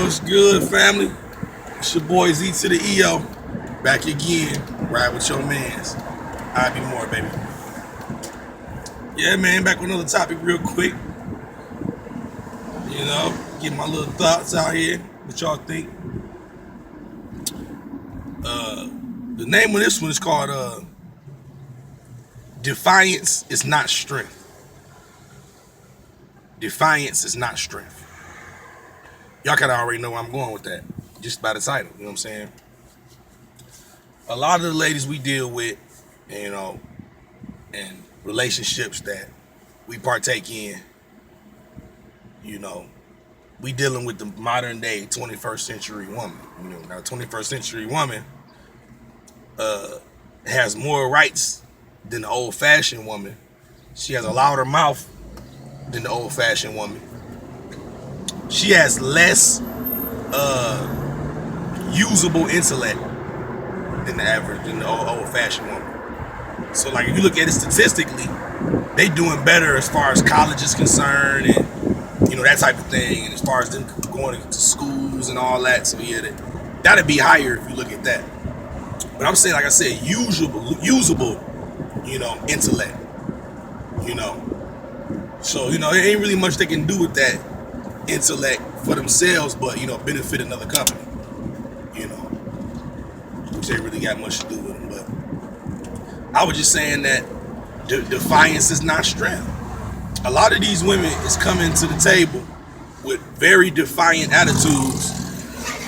What's good, family? It's your boy Z to the EO. Back again. Ride with your mans. I be more, baby. Yeah, man. Back with another topic real quick. Get my little thoughts out here. What y'all think? The name of this one is called Defiance is not strength. Defiance is not strength. Y'all kind of already know where I'm going with that. Just by the title, you know what I'm saying? A lot of the ladies we deal with, and relationships that we partake in, we dealing with the modern day 21st century woman. Now 21st century woman has more rights than the old fashioned woman. She has a louder mouth than the old fashioned woman. She has less usable intellect than the old fashioned woman. So like if you look at it statistically, they doing better as far as college is concerned and that type of thing, and as far as them going to schools and all that. So yeah, that'd be higher if you look at that. But I'm saying, like I said, usable intellect. So there ain't really much they can do with that intellect for themselves, but benefit another company. Which ain't really got much to do with them. But I was just saying that defiance is not strength. A lot of these women is coming to the table with very defiant attitudes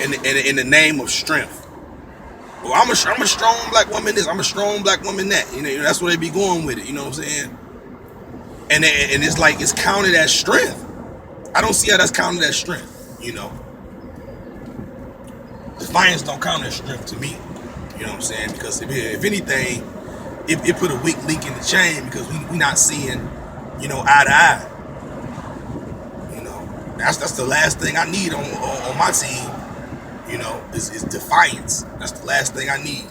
in the name of strength. Well, I'm a strong black woman this, I'm a strong black woman that. That's where they be going with it, you know what I'm saying? And it's like it's counted as strength. I don't see how that's counted as strength, Defiance don't count as strength to me. You know what I'm saying? Because if anything, it put a weak link in the chain because we not seeing, eye to eye. That's the last thing I need on my team. Is defiance. That's the last thing I need.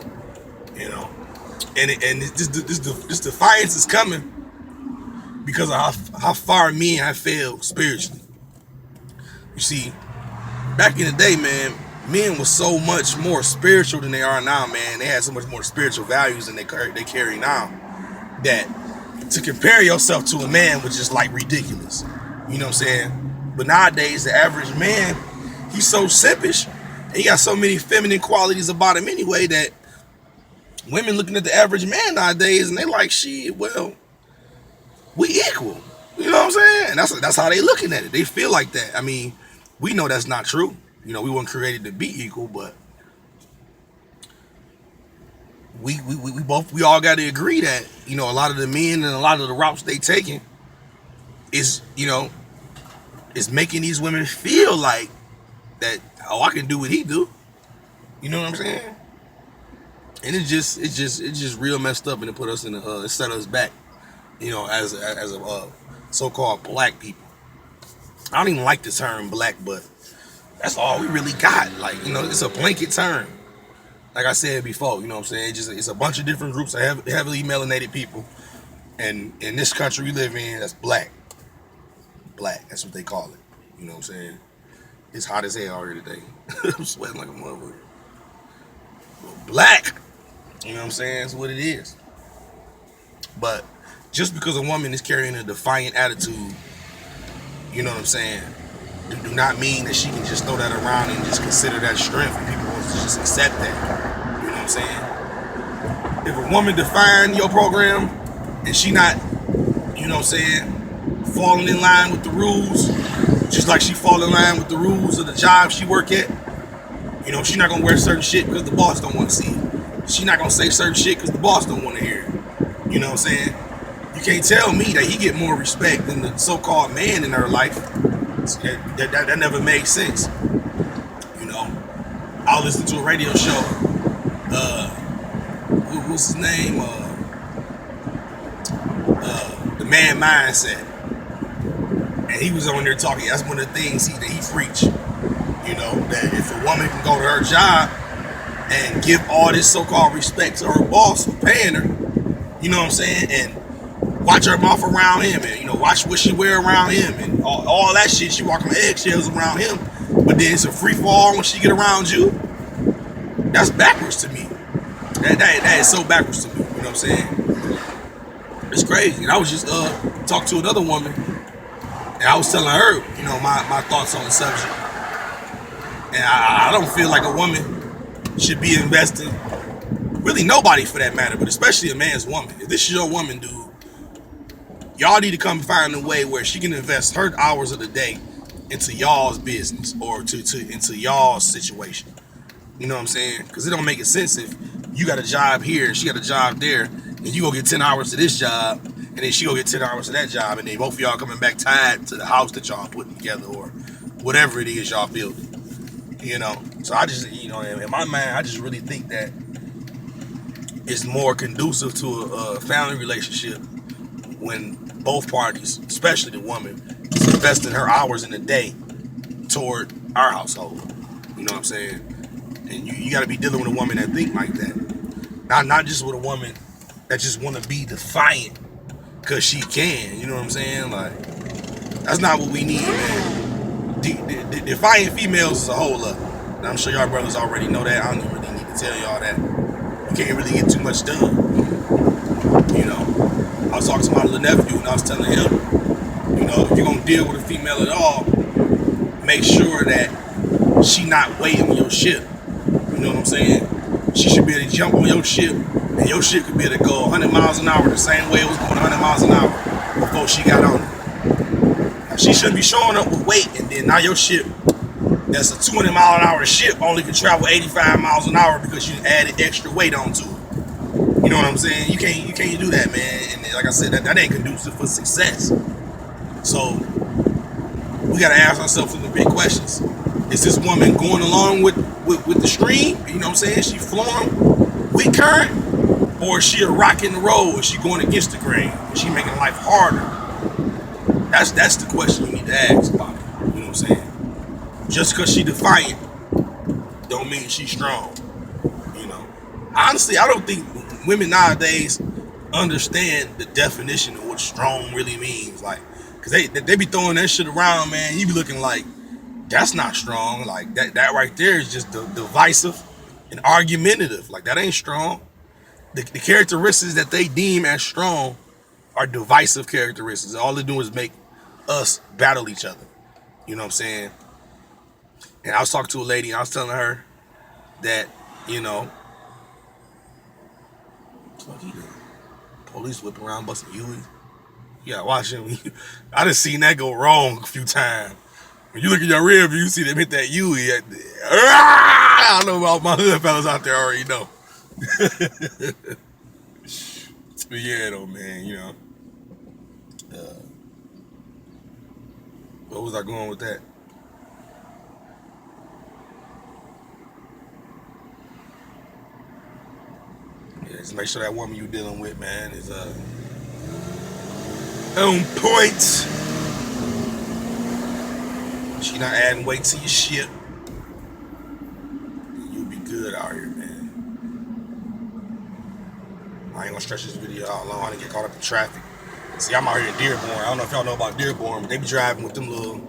And this defiance is coming because of how far men have failed spiritually. You see, back in the day, man, men were so much more spiritual than they are now, man. They had so much more spiritual values than they carry now, that to compare yourself to a man was just like ridiculous. You know what I'm saying? But nowadays, the average man, he's so simpish, and he got so many feminine qualities about him anyway that women looking at the average man nowadays and they like, shit, well, we equal. You know what I'm saying? And that's how they looking at it. They feel like that. I mean, we know that's not true. We weren't created to be equal, but we all got to agree that a lot of the men and a lot of the routes they taking is is making these women feel like that. Oh, I can do what he do. You know what I'm saying? And it's just real messed up, and it put us in it set us back. As a so-called black people. I don't even like the term black, but that's all we really got. Like, it's a blanket term. Like I said before, you know what I'm saying? It's a bunch of different groups of heavily melanated people. And in this country we live in, that's black. Black, that's what they call it. You know what I'm saying? It's hot as hell already today. I'm sweating like a motherfucker. But black, you know what I'm saying? That's what it is. But just because a woman is carrying a defiant attitude, you know what I'm saying, do not mean that she can just throw that around and just consider that strength and people will just accept that. You know what I'm saying? If a woman define your program and she not, falling in line with the rules, just like she fall in line with the rules of the job she work at, she's not gonna wear certain shit because the boss don't want to see it. She's not gonna say certain shit because the boss don't want to hear it. You know what I'm saying? You can't tell me that he get more respect than the so-called man in her life. That never made sense. I'll listen to a radio show. What's his name? The Man Mindset. And he was on there talking. That's one of the things that he preached. That if a woman can go to her job and give all this so-called respect to her boss for paying her, you know what I'm saying, and watch her mouth around him, and watch what she wear around him, and all that shit. She walk on eggshells around him, but then it's a free fall when she get around you. That's backwards to me. That is so backwards to me. You know what I'm saying? It's crazy. And I was just talking to another woman, and I was telling her, my thoughts on the subject. And I don't feel like a woman should be investing, really nobody for that matter, but especially a man's woman. If this is your woman, dude, y'all need to come find a way where she can invest her hours of the day into y'all's business or into y'all's situation. You know what I'm saying? Because it don't make sense if you got a job here, she got a job there, and you go get 10 hours to this job, and then she go get 10 hours to that job, and then both of y'all coming back tied to the house that y'all putting together or whatever it is y'all building. So I just, in my mind, I just really think that it's more conducive to a family relationship when both parties, especially the woman, is investing her hours in the day toward our household. You know what I'm saying? And you got to be dealing with a woman that think like that. Not just with a woman that just want to be defiant because she can. You know what I'm saying? Like, that's not what we need, man. Defiant females is a whole lot. And I'm sure y'all brothers already know that. I don't even really need to tell y'all that. You can't really get too much done. I was talking to my little nephew and I was telling him, if you're going to deal with a female at all, make sure that she not waiting on your ship. You know what I'm saying? She should be able to jump on your ship, and your ship could be able to go 100 miles an hour the same way it was going 100 miles an hour before she got on it. Now, she shouldn't be showing up with weight, and then now your ship, that's a 200 mile an hour ship, only can travel 85 miles an hour because you added extra weight onto it. You know what I'm saying? You can't do that, man. And like I said, that ain't conducive for success. So we gotta ask ourselves some big questions. Is this woman going along with the stream? You know what I'm saying? Is she flowing with current? Or is she a rock in the road? Is she going against the grain? Is she making life harder? That's the question you need to ask about it. You know what I'm saying? Just because she defiant don't mean she's strong. Honestly, I don't think women nowadays understand the definition of what strong really means. Like, cause they be throwing that shit around, man. You be looking like, that's not strong. Like that right there is just divisive and argumentative. Like, that ain't strong. The characteristics that they deem as strong are divisive characteristics. All they do is make us battle each other. You know what I'm saying? And I was talking to a lady, and I was telling her that, fuck he doing? Police whipping around busting Hueys. You gotta watch him. I done seen that go wrong a few times. When you look at your rear view, you see them hit that Huey. I don't know about my hood fellas out there already know. But yeah, though, man, where was I going with that? Yeah, just make sure that woman you dealing with, man, is on point. She not adding weight to your ship. You'll be good out here, man. I ain't gonna stretch this video out long. I didn't get caught up in traffic. See, I'm out here in Dearborn. I don't know if y'all know about Dearborn, but they be driving with them little,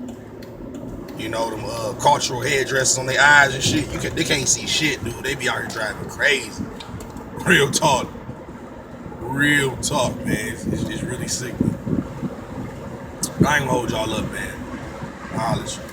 them cultural headdresses on their eyes and shit. They can't see shit, dude. They be out here driving crazy. Real talk, man. It's really sick. I ain't gonna hold y'all up, man. I'll let you.